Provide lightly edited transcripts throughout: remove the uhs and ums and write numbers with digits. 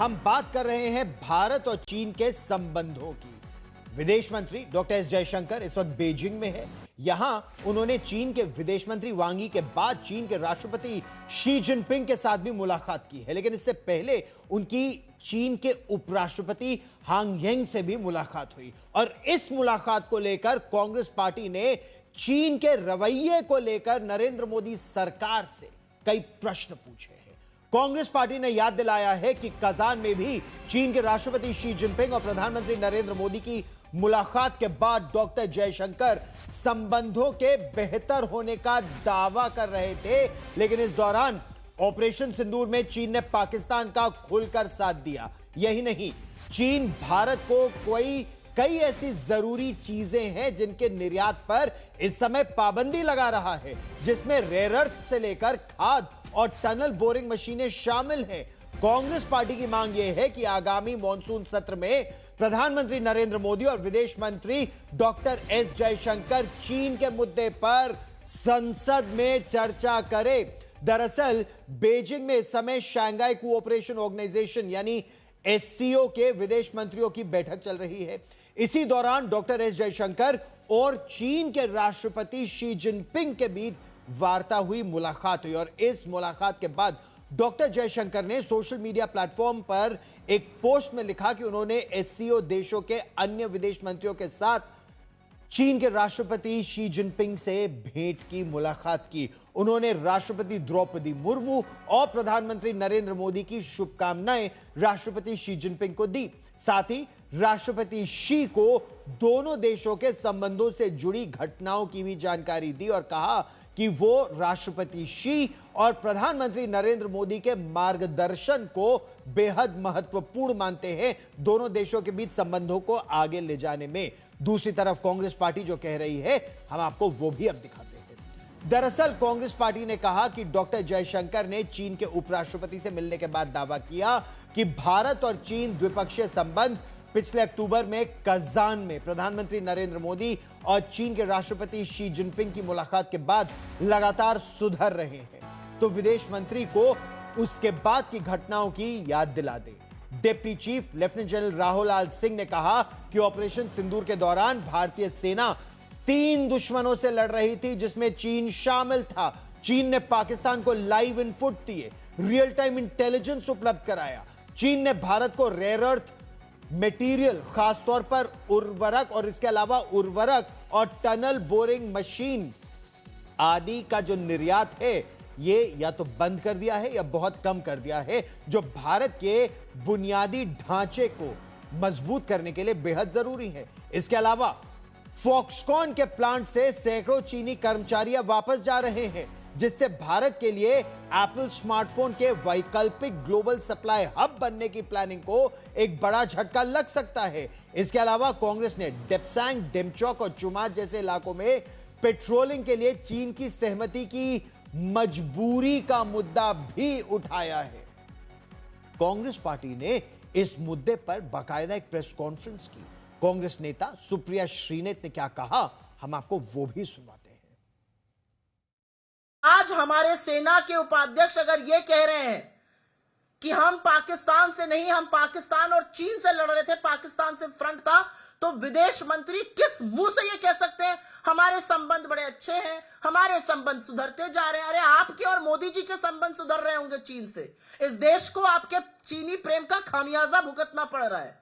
हम बात कर रहे हैं भारत और चीन के संबंधों की। विदेश मंत्री डॉक्टर एस जयशंकर इस वक्त बीजिंग में है। यहां उन्होंने चीन के विदेश मंत्री वांग यी के बाद चीन के राष्ट्रपति शी जिनपिंग के साथ भी मुलाकात की है, लेकिन इससे पहले उनकी चीन के उपराष्ट्रपति हांग येंग से भी मुलाकात हुई। और इस मुलाकात को लेकर कांग्रेस पार्टी ने चीन के रवैये को लेकर नरेंद्र मोदी सरकार से कई प्रश्न पूछे हैं। कांग्रेस पार्टी ने याद दिलाया है कि कजान में भी चीन के राष्ट्रपति शी जिनपिंग और प्रधानमंत्री नरेंद्र मोदी की मुलाकात के बाद डॉक्टर जयशंकर संबंधों के बेहतर होने का दावा कर रहे थे, लेकिन इस दौरान ऑपरेशन सिंदूर में चीन ने पाकिस्तान का खुलकर साथ दिया। यही नहीं, चीन भारत को कई ऐसी जरूरी चीजें हैं जिनके निर्यात पर इस समय पाबंदी लगा रहा है, जिसमें रेयर अर्थ से लेकर खाद और टनल बोरिंग मशीनें शामिल हैं। कांग्रेस पार्टी की मांग यह है कि आगामी मॉनसून सत्र में प्रधानमंत्री नरेंद्र मोदी और विदेश मंत्री डॉक्टर एस जयशंकर चीन के मुद्दे पर संसद में चर्चा करें। दरअसल बीजिंग में इस समय शंघाई कोऑपरेशन ऑर्गेनाइजेशन यानी एससीओ के विदेश मंत्रियों की बैठक चल रही है। इसी दौरान डॉक्टर एस जयशंकर और चीन के राष्ट्रपति शी जिनपिंग के बीच वार्ता हुई, मुलाकात हुई। और इस मुलाकात के बाद डॉक्टर जयशंकर ने सोशल मीडिया प्लेटफॉर्म पर एक पोस्ट में लिखा कि उन्होंने एससीओ देशों के अन्य विदेश मंत्रियों के साथ चीन के राष्ट्रपति शी जिनपिंग से भेंट की, मुलाकात की। उन्होंने राष्ट्रपति द्रौपदी मुर्मू और प्रधानमंत्री नरेंद्र मोदी की शुभकामनाएं राष्ट्रपति शी जिनपिंग को दी। साथ ही राष्ट्रपति शी को दोनों देशों के संबंधों से जुड़ी घटनाओं की भी जानकारी दी और कहा कि वो राष्ट्रपति शी और प्रधानमंत्री नरेंद्र मोदी के मार्गदर्शन को बेहद महत्वपूर्ण मानते हैं दोनों देशों के बीच संबंधों को आगे ले जाने में। दूसरी तरफ कांग्रेस पार्टी जो कह रही है, हम आपको वो भी अब दिखाते हैं। दरअसल कांग्रेस पार्टी ने कहा कि डॉक्टर जयशंकर ने चीन के उपराष्ट्रपति से मिलने के बाद दावा किया कि भारत और चीन द्विपक्षीय संबंध पिछले अक्टूबर में कजान में प्रधानमंत्री नरेंद्र मोदी और चीन के राष्ट्रपति शी जिनपिंग की मुलाकात के बाद लगातार सुधर रहे हैं। तो विदेश मंत्री को उसके बाद की घटनाओं की याद दिला दे। Deputy chief lieutenant general Rahul Lal Singh ने कहा कि ऑपरेशन सिंदूर के दौरान भारतीय सेना 3 दुश्मनों से लड़ रही थी, जिसमें चीन शामिल था। चीन ने पाकिस्तान को लाइव इनपुट दिए, रियल टाइम इंटेलिजेंस उपलब्ध कराया। चीन ने भारत को रेयर अर्थ मटेरियल, खासतौर पर उर्वरक और इसके अलावा उर्वरक और टनल बोरिंग मशीन आदि का जो निर्यात है, ये या तो बंद कर दिया है या बहुत कम कर दिया है, जो भारत के बुनियादी ढांचे को मजबूत करने के लिए बेहद जरूरी है। इसके अलावा फॉक्सकॉन के प्लांट से सैकड़ों चीनी कर्मचारी वापस जा रहे हैं, जिससे भारत के लिए एप्पल स्मार्टफोन के वैकल्पिक ग्लोबल सप्लाई हब बनने की प्लानिंग को एक बड़ा झटका लग सकता है। इसके अलावा कांग्रेस ने डेप्सांग, डेमचौक और चुमार जैसे इलाकों में पेट्रोलिंग के लिए चीन की सहमति की मजबूरी का मुद्दा भी उठाया है। कांग्रेस पार्टी ने इस मुद्दे पर बाकायदा एक प्रेस कॉन्फ्रेंस की। कांग्रेस नेता सुप्रिया श्रीनेत ने क्या कहा, हम आपको वो भी सुनाते हैं। आज हमारे सेना के उपाध्यक्ष अगर ये कह रहे हैं कि हम पाकिस्तान से नहीं, हम पाकिस्तान और चीन से लड़ रहे थे, पाकिस्तान से फ्रंट था, तो विदेश मंत्री किस मुंह से ये कह सकते हैं हमारे संबंध बड़े अच्छे हैं, हमारे संबंध सुधरते जा रहे हैं? अरे आपके और मोदी जी के संबंध सुधर रहे होंगे चीन से। इस देश को आपके चीनी प्रेम का खामियाजा भुगतना पड़ रहा है।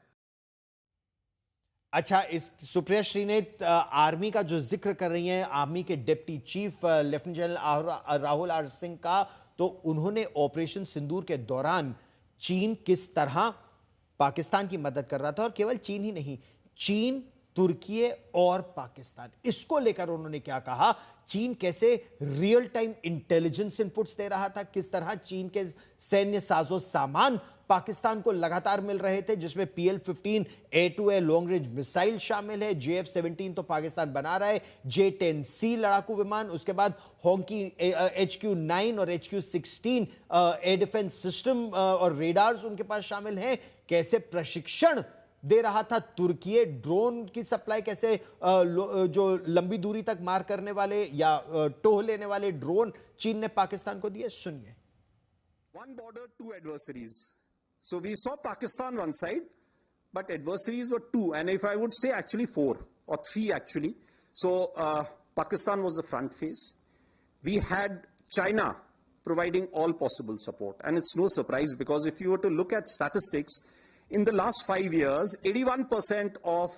अच्छा, इस सुप्रिया श्रीनेत आर्मी का जो जिक्र कर रही हैं, आर्मी के deputy chief lieutenant general Rahul R Singh का, तो उन्होंने ऑपरेशन सिंदूर के दौरान चीन किस तरह पाकिस्तान की मदद कर रहा था, और केवल चीन ही नहीं, चीन, तुर्की और पाकिस्तान, इसको लेकर उन्होंने क्या कहा, चीन कैसे रियल टाइम इंटेलिजेंस इनपुट्स दे रहा था, किस तरह चीन के सैन्य साजो सामान पाकिस्तान को लगातार मिल रहे थे, जिसमें PL-15 A2A long range missile शामिल है, JF-17 तो पाकिस्तान बना रहा है, J-10C लड़ाकू विमान, उसके बाद हॉन्की HQ-9 और HQ-16 एयर डिफेंस सिस्टम और रेडार्स उनके पास शामिल हैं। कैसे प्रशिक्षण दे रहा था तुर्की, ड्रोन की सप्लाई कैसे, जो लंबी दूरी तक मार करने वाले या टोह लेने वाले ड्रोन चीन ने पाकिस्तान को दिए। सुनिए। One border, two adversaries. So we saw Pakistan one side, but adversaries were two, and if I would say actually four or three actually. So Pakistan was the front face. We had China providing all possible support, and it's no surprise because if you were to look at statistics, in the last 5 years, 81% of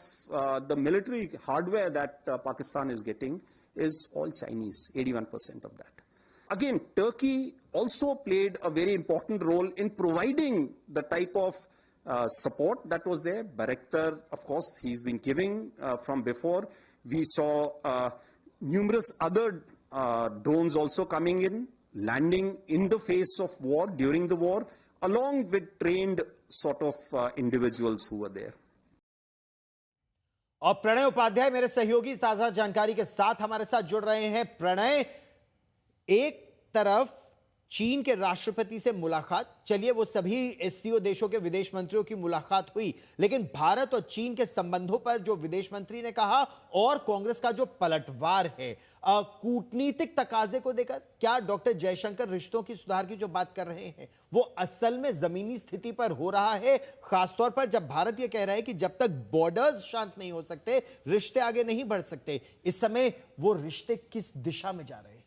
the military hardware that Pakistan is getting is all Chinese, 81% of that. Again, Turkey also played a very important role in providing the type of support that was there. Bayraktar, of course, he's been giving from before. We saw numerous other drones also coming in, landing in the face of war, during the war, along with trained sort of individuals who were there. और प्रणय उपाध्याय मेरे सहयोगी ताजा जानकारी के साथ हमारे साथ जुड़ रहे हैं। प्रणय, एक तरफ चीन के राष्ट्रपति से मुलाकात, चलिए वो सभी एससीओ देशों के विदेश मंत्रियों की मुलाकात हुई, लेकिन भारत और चीन के संबंधों पर जो विदेश मंत्री ने कहा और कांग्रेस का जो पलटवार है कूटनीतिक तकाजे को देकर, क्या डॉक्टर जयशंकर रिश्तों की सुधार की जो बात कर रहे हैं वो असल में जमीनी स्थिति पर हो रहा है? खासतौर पर जब भारत यह कह रहा है कि जब तक बॉर्डर्स शांत नहीं हो सकते रिश्ते आगे नहीं बढ़ सकते, इस समय वो रिश्ते किस दिशा में जा रहे हैं?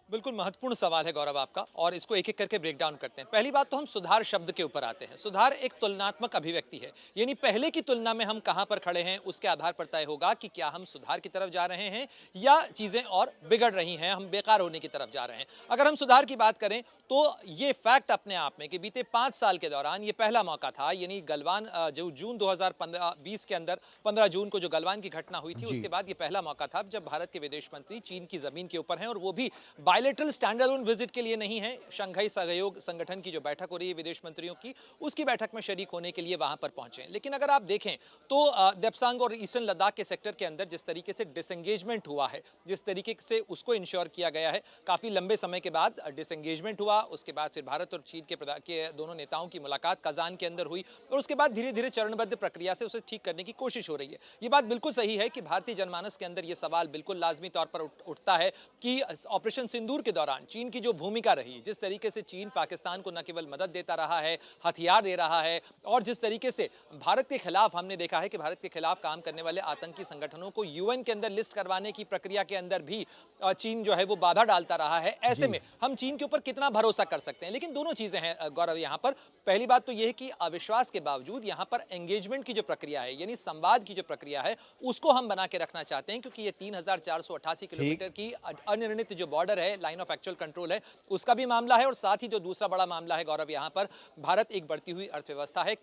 बिल्कुल महत्वपूर्ण सवाल है गौरव आपका, और इसको एक एक करके ब्रेक डाउन करते हैं। पहली बात तो हम सुधार शब्द के ऊपर आते हैं। सुधार एक तुलनात्मक अभिव्यक्ति है, यानी पहले की तुलना में हम कहां पर खड़े हैं उसके आधार पर तय होगा कि क्या हम सुधार की तरफ जा रहे हैं या चीजें और बिगड़ रही हैं, हम बेकार होने की तरफ जा रहे हैं। अगर हम सुधार की बात करें तो ये फैक्ट अपने आप में कि बीते 5 साल के दौरान ये पहला मौका था, यानी गलवान जो जून 2020 के अंदर 15 जून को जो गलवान की घटना हुई थी उसके बाद ये पहला मौका था जब भारत के विदेश मंत्री चीन की जमीन के ऊपर हैं, और वो भी बायलैटरल स्टैंड अलोन विजिट के लिए नहीं है। शंघाई सहयोग संगठन की जो बैठक हो रही है विदेश मंत्रियों की, उसकी बैठक में शरीक होने के लिए वहां पर पहुंचे। लेकिन अगर आप देखें तो देप्सांग और ईस्टर्न लद्दाख के सेक्टर के अंदर जिस तरीके से डिसएंगेजमेंट हुआ है, जिस तरीके से उसको इंश्योर किया गया है, काफी लंबे समय के बाद डिसएंगेजमेंट हुआ, उसके बाद फिर भारत और चीन के दोनों नेताओं की मुलाकात कजान के अंदर हुई, और उसके बाद धीरे धीरे चरणबद्ध प्रक्रिया से उसे ठीक करने की कोशिश हो रही है। ये बात बिल्कुल सही है कि भारतीय जनमानस के अंदर यह सवाल बिल्कुल लाजमी तौर पर उठता है कि ऑपरेशन सिंदूर के दौरान चीन की जो भूमिका रही, जिस तरीके से चीन पाकिस्तान को न केवल मदद देता रहा है, हथियार दे रहा है, और जिस तरीके से भारत के खिलाफ हमने देखा है कि भारत के खिलाफ काम करने वाले आतंकी संगठनों को यूएन के अंदर लिस्ट करवाने की प्रक्रिया के अंदर भी चीन जो है वो बाधा डालता रहा है। ऐसे में हम चीन के ऊपर कितना भरोसा कर सकते हैं? लेकिन दोनों चीजें हैं गौरव यहां पर। पहली बात तो यह है कि अविश्वास के बावजूद यहां पर एंगेजमेंट की जो प्रक्रिया है, यानी संवाद की जो प्रक्रिया है, उसको हम बना के रखना चाहते हैं, क्योंकि ये 3488 किलोमीटर की अनिर्णित जो बॉर्डर है, लाइन ऑफ एक्चुअल कंट्रोल है, उसका भी मामला है। और साथ ही जो दूसरा बड़ा मामला है गौरव, यहां पर भारत एक बढ़ती हुई अर्थव्यवस्था है,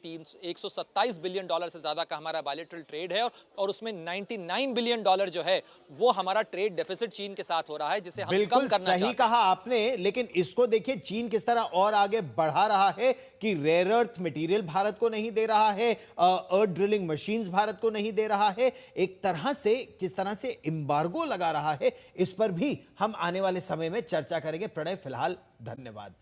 127 बिलियन डॉलर से ज्यादा का हमारा बायलैटरल ट्रेड है, और उसमें 99 बिलियन डॉलर जो है वो हमारा ट्रेड डेफिसिट चीन के साथ हो रहा है, जिसे हम कम करना चाहते हैं। सही कहा आपने, लेकिन इसको देखिए चीन किस तरह और आगे बढ़ा रहा है कि रेयर अर्थ मटेरियल भारत को नहीं दे रहा है, अर्थ ड्रिलिंग मशीन्स भारत को नहीं दे रहा है, एक तरह से किस तरह से एम्बार्गो लगा रहा है, इस पर भी हम आने वाले समय में चर्चा करेंगे। प्रणय, फिलहाल धन्यवाद।